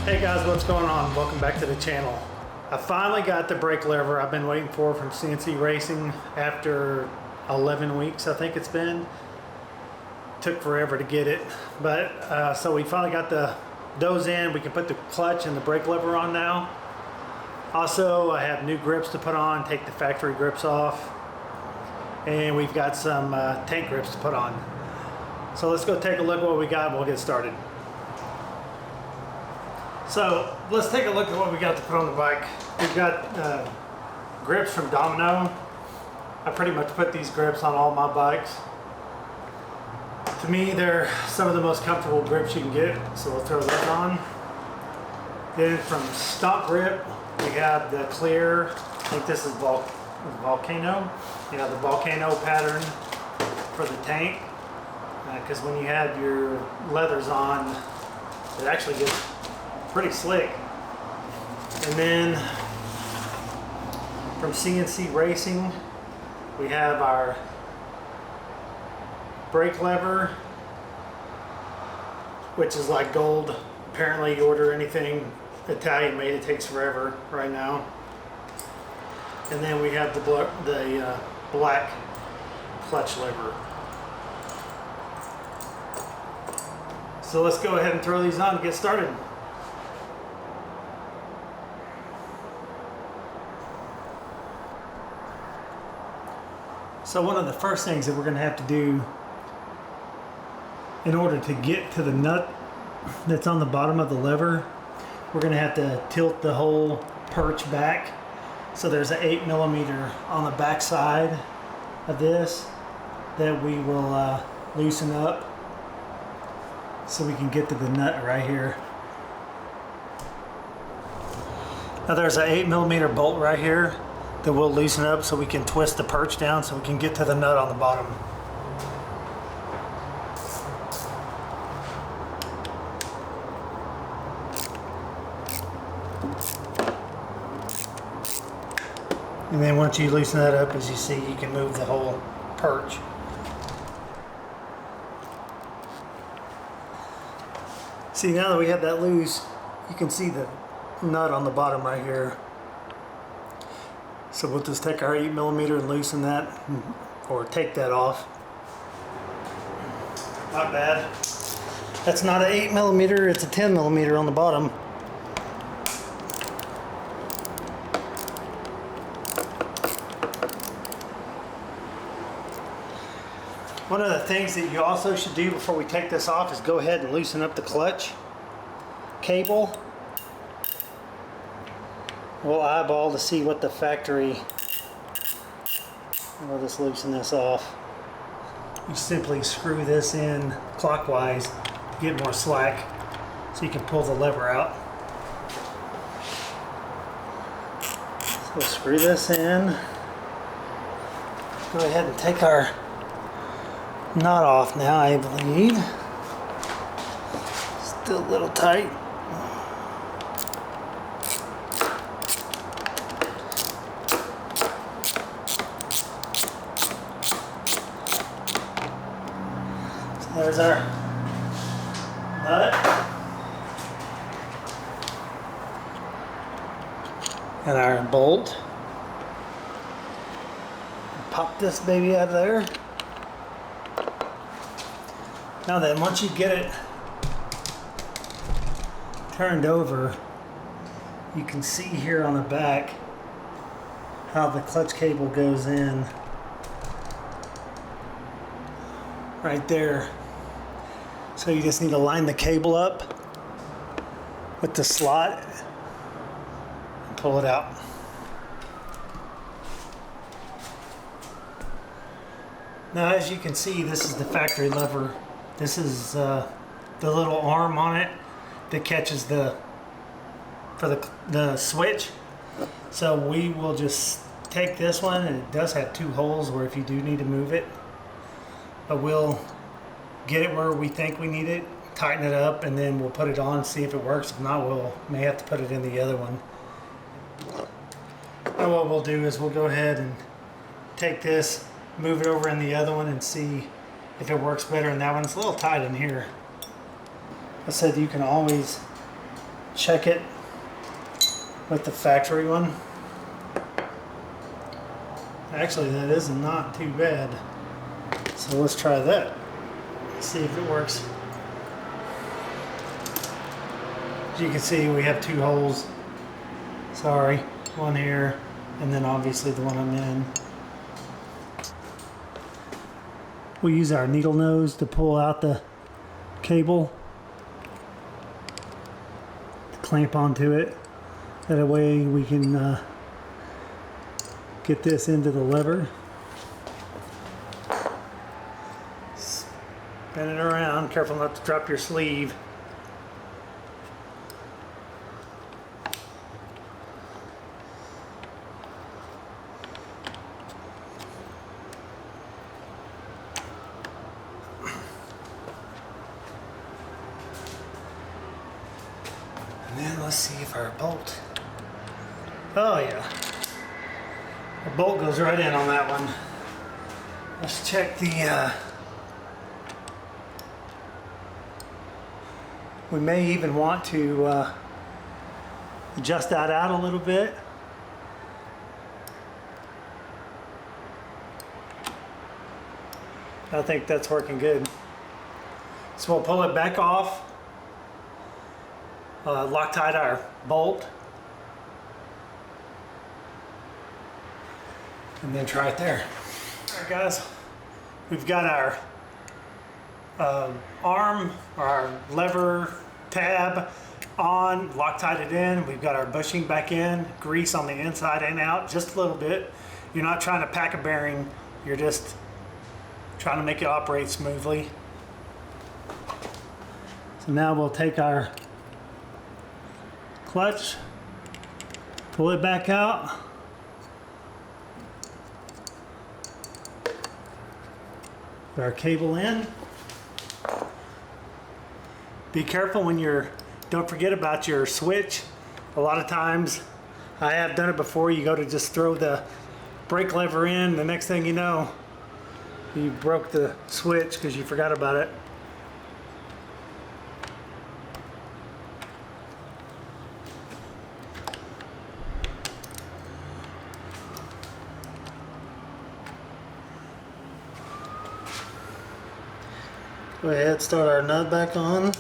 Hey guys, what's going on? Welcome back to the channel. I finally got the brake lever I've been waiting for from CNC Racing after 11 weeks, I think it's been. Took forever to get it, but so we finally got those in. We can put the clutch and the brake lever on now. Also, I have new grips to put on, take the factory grips off, and we've got some tank grips to put on. So let's go take a look at what we got and we'll get started. So let's take a look at what we got to put on the bike. We've got grips from Domino. I pretty much put these grips on all my bikes. To me, they're some of the most comfortable grips you can get, so we'll throw those on. Then from Stomp Grip, we have the clear, I think this is Volcano. You know, the Volcano pattern for the tank. Because when you have your leathers on, it actually gets pretty slick. And then from CNC Racing, we have our brake lever, which is like gold. Apparently, you order anything Italian made, it takes forever right now. And then we have the black clutch lever. So let's go ahead and throw these on and get started. So one of the first things that we're going to have to do in order to get to the nut that's on the bottom of the lever, we're going to have to tilt the whole perch back. So there's an 8mm on the back side of this that we will loosen up so we can get to the nut right here. Now there's an 8mm bolt right here that we'll loosen up so we can twist the perch down so we can get to the nut on the bottom. And then once you loosen that up, as you see, you can move the whole perch. See, now that we have that loose, you can see the nut on the bottom right here. So we'll just take our 8mm and loosen that, or take that off. Not bad. That's not an 8mm, it's a 10mm on the bottom. One of the things that you also should do before we take this off is go ahead and loosen up the clutch cable. We'll eyeball to see what the factory. We'll just loosen this off. You simply screw this in clockwise to get more slack so you can pull the lever out. So we'll screw this in. Go ahead and take our knot off now, I believe. Still a little tight. There's our nut and our bolt. Pop this baby out of there. Now then, once you get it turned over, you can see here on the back how the clutch cable goes in right there. So you just need to line the cable up with the slot and pull it out. Now, as you can see, this is the factory lever. This is the little arm on it that catches the switch. So we will just take this one, and it does have two holes where if you do need to move it, but we'll get it where we think we need it, tighten it up, and then we'll put it on and see if it works. If not, we'll may have to put it in the other one. And what we'll do is we'll go ahead and take this, move it over in the other one, and see if it works better in that one. It's a little tight in here. I said you can always check it with the factory one. Actually, that is not too bad. So let's try that. See if it works. As you can see, we have 2 holes. Sorry, one here, and then obviously the one I'm in. We use our needle nose to pull out the cable, to clamp onto it. That way we can get this into the lever. Spin it around, careful not to drop your sleeve. And then let's see if our bolt, oh yeah, the bolt goes right in on that one. Let's check the, we may even want to adjust that out a little bit. I think that's working good. So we'll pull it back off, Loctite our bolt, and then try it there. All right, guys, we've got our arm, our lever tab on, Loctited in. We've got our bushing back in, grease on the inside and out, just a little bit. You're not trying to pack a bearing, you're just trying to make it operate smoothly. So now we'll take our clutch, pull it back out, put our cable in. Be careful when don't forget about your switch. A lot of times, I have done it before, you go to just throw the brake lever in, the next thing you know, you broke the switch because you forgot about it. Go ahead, start our nut back on.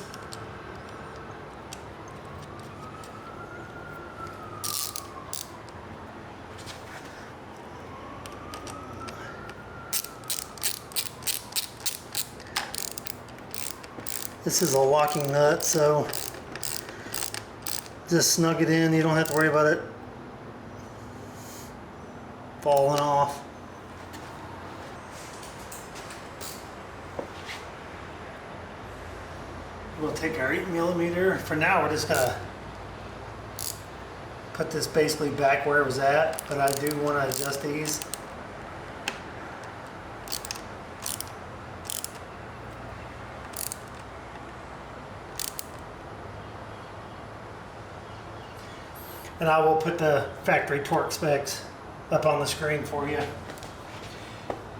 This is a locking nut, so just snug it in. You don't have to worry about it falling off. We'll take our 8mm. For now, we're just gonna put this basically back where it was at, but I do want to adjust these. And I will put the factory torque specs up on the screen for you.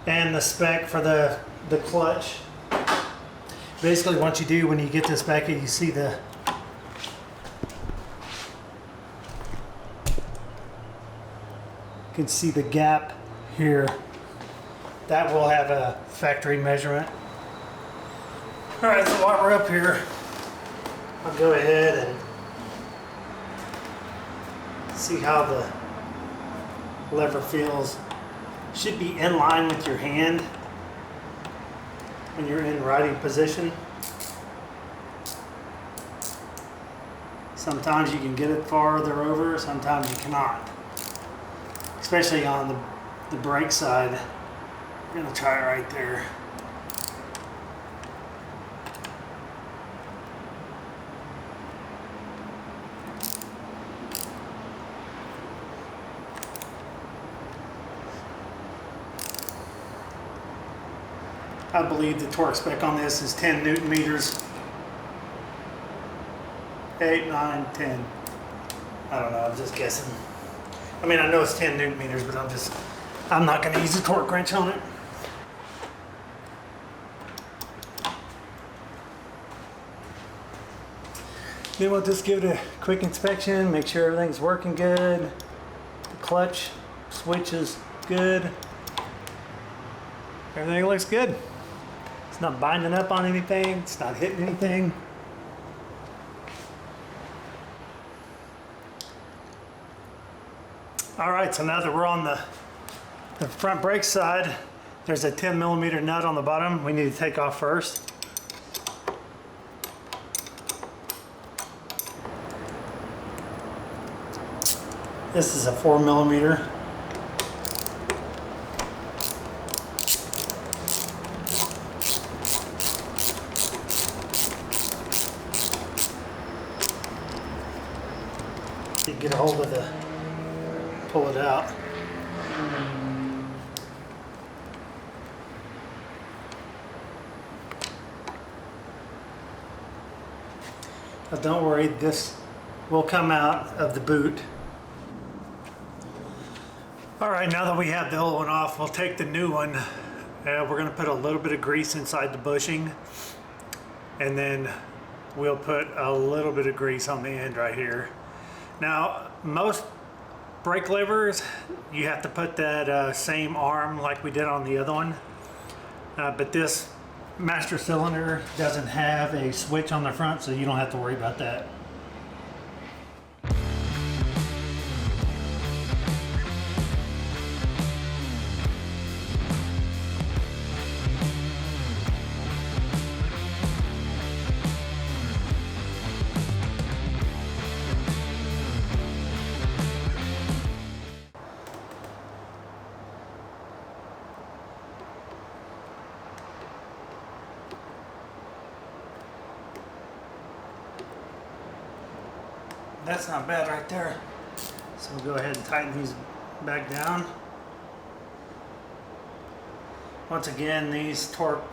And the spec for the clutch. Basically what you do when you get this back, you see you can see the gap here. That will have a factory measurement. All right, so while we're up here, I'll go ahead and see how the lever feels. Should be in line with your hand when you're in riding position. Sometimes you can get it farther over, sometimes you cannot. Especially on the brake side. I'm gonna try it right there. I believe the torque spec on this is 10 Newton meters. 8, 9, 10. I don't know, I'm just guessing. I mean, I know it's 10 Newton meters, but I'm not gonna use a torque wrench on it. Then we'll just give it a quick inspection, make sure everything's working good. The clutch switch is good. Everything looks good. It's not binding up on anything, it's not hitting anything. All right, so now that we're on the front brake side, there's a 10mm nut on the bottom we need to take off first. This is a 4mm. You get a hold of the, pull it out. But don't worry, this will come out of the boot. All right, now that we have the old one off, we'll take the new one. We're gonna put a little bit of grease inside the bushing, and then we'll put a little bit of grease on the end right here. Now, most brake levers, you have to put that same arm like we did on the other one. But this master cylinder doesn't have a switch on the front, so you don't have to worry about that. That's not bad right there. So we'll go ahead and tighten these back down. Once again, these torque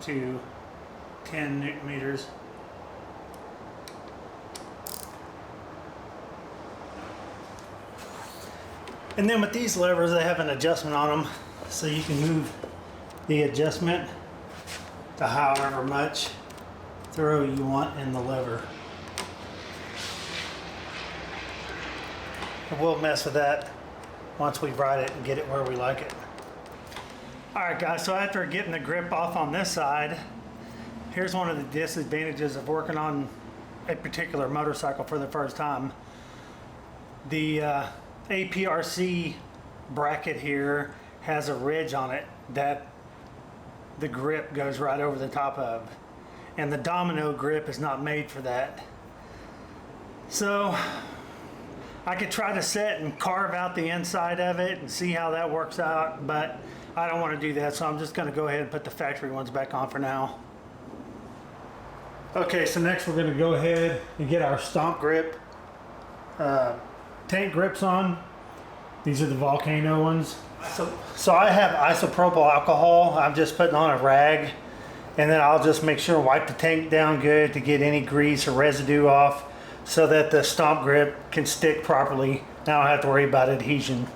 to 10 Newton meters. And then with these levers, they have an adjustment on them, so you can move the adjustment to however much throw you want in the lever. We'll mess with that once we ride it and get it where we like it. All right, guys, so after getting the grip off on this side, here's one of the disadvantages of working on a particular motorcycle for the first time. The APRC bracket here has a ridge on it that the grip goes right over the top of, and the domino grip is not made for that. So I could try to set and carve out the inside of it and see how that works out, but I don't want to do that, so I'm just going to go ahead and put the factory ones back on for now. Okay, so next we're going to go ahead and get our Stomp grip tank grips on. These are the Volcano ones. So I have isopropyl alcohol. I'm just putting on a rag, and then I'll just make sure to wipe the tank down good to get any grease or residue off, so that the Stomp grip can stick properly. I don't have to worry about adhesion.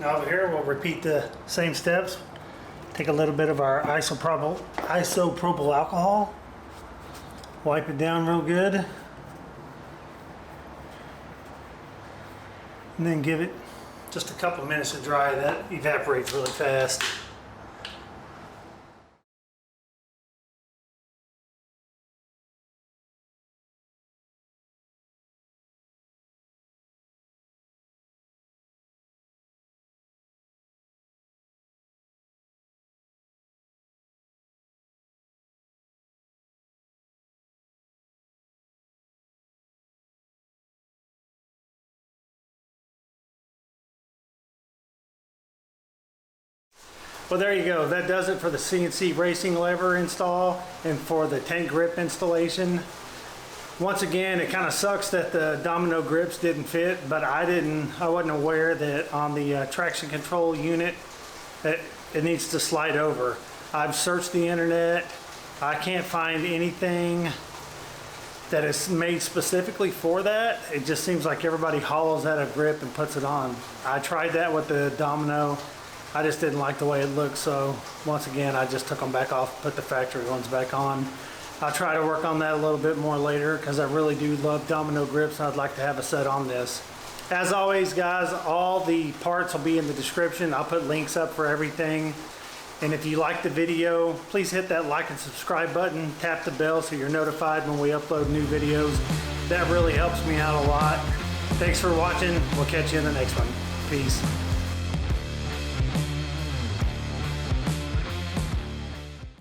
Now over here, we'll repeat the same steps. Take a little bit of our isopropyl alcohol, wipe it down real good, and then give it just a couple minutes to dry. That evaporates really fast. Well, there you go. That does it for the CNC Racing Lever install and for the tank grip installation. Once again, it kind of sucks that the domino grips didn't fit, but I wasn't aware that on the traction control unit that it needs to slide over. I've searched the internet. I can't find anything that is made specifically for that. It just seems like everybody hollows out a grip and puts it on. I tried that with the domino. I just didn't like the way it looked, so once again I just took them back off, put the factory ones back on. I'll try to work on that a little bit more later because I really do love domino grips and I'd like to have a set on this. As always guys, all the parts will be in the description. I'll put links up for everything. And if you like the video, please hit that like and subscribe button, tap the bell so you're notified when we upload new videos. That really helps me out a lot. Thanks for watching. We'll catch you in the next one. Peace.